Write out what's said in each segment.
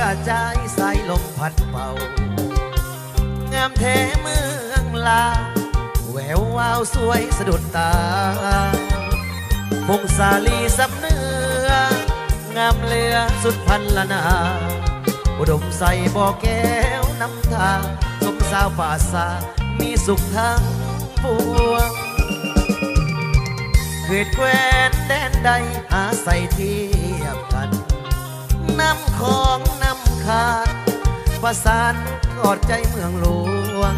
ระจายสายลมพัดเป่างามแท้เมืองลาวแวววาวสวยสะดุดตาพงสาลีสับเนื้องามเลือสุดพันละนาอุดมใส่บ่อแก้วน้ำทาสมสาวป่าสามีสุขทั้งปวงเกิดแควนแดนใดอาศัยเทียบกันน้ำของน้ำขาดประสานกอดใจเมืองหลวง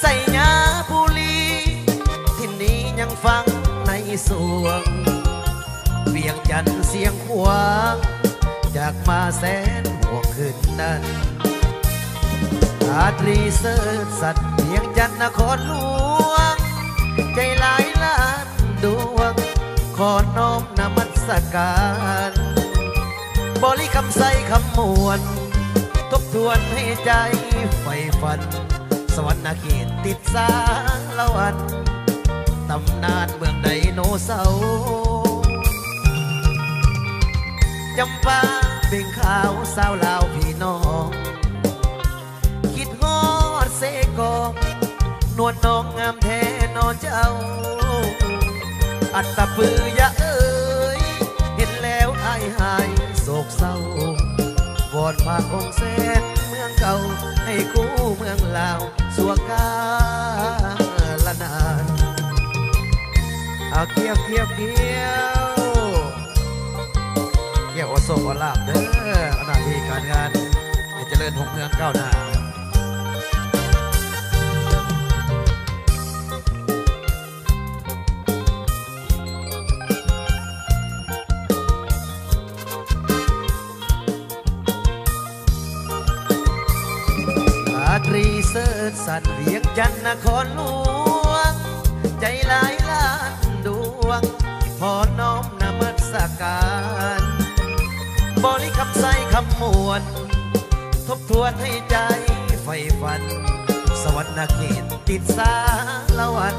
ใส่ยาบุรีที่นี้ยังฟังในสวงเวียงจันทร์เสียงขวางจากมาแสนหัวขึ้นนั้นอาตรีเสิร์ชสัตว์เวียงจันทร์นครหลวงใจหลายล้านดวงขอน้อมนมัสการบริคำใส่คำมวลทบทวนให้ใจใฝ่ฝันสวรรค์เขตติดสาละวันตำนานเมืองไดโนเสาร์จำปาเบ่งขาวสาวลาวพี่น้องคิดฮอดเสกองนวลน้องงามแท้นอเจ้าอัตตะปือยะเอ้ยเห็นแล้วอายหายโศกเศร้าวอนพาองค์แสนเมืองเก่าให้คู่เมืองลาวสัวกาละนานเอาเกี่ยวเกี่ยวเกี่ยวโอโซวลาบเด้อหน้าที่การงานให้เจริญรุ่งเรืองก้าวหน้ารีเสิร์ชสัตว์เวียงจันทร์นครหลวงใจหลายล้านดวงขอน้อมนมัสการบริคำใส่คำมวลทบทวนให้ใจใฝ่ฝันสวรรค์เขตติดสาละวัน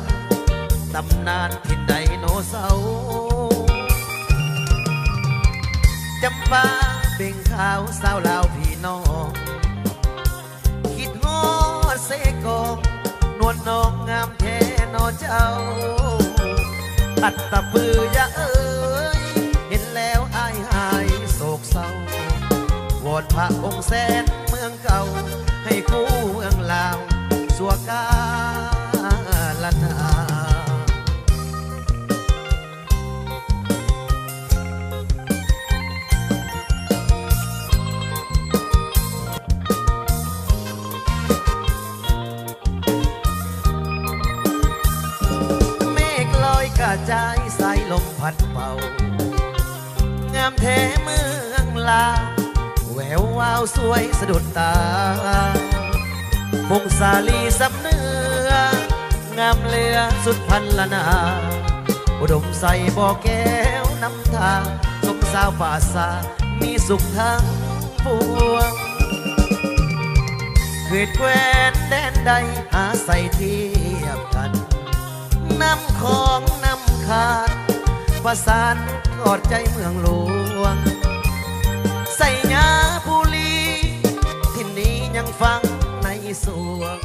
ตำนานถิ่นไดโนเสาร์จำปาเบ่งขาวสาวลาวพี่น้องเสกองนวลน้องงามแท้นอเจ้าอัตตะปือยะเอ้ยเห็นแล้วอายหายโศกเศร้าวอนพระองค์แสนเมืองเก่าให้คู่เมืองลาวสัวกาละนากระจายสายลมพัดเป่างามแท้เมืองลาวแวววาวสวยสะดุดตาพงสาลีสับเนื้องามเลือสุดพันละนาอุดมใส่บ่อแก้วน้ำทาสมสาวป่าสามีสุขทั้งปวงเกิดแควนแดนใดอาศัยเทียบกันน้ำของน้ำขาดประสานกอดใจเมืองหลวงใส่ยาบุรีที่นี้ยังฟังในสวง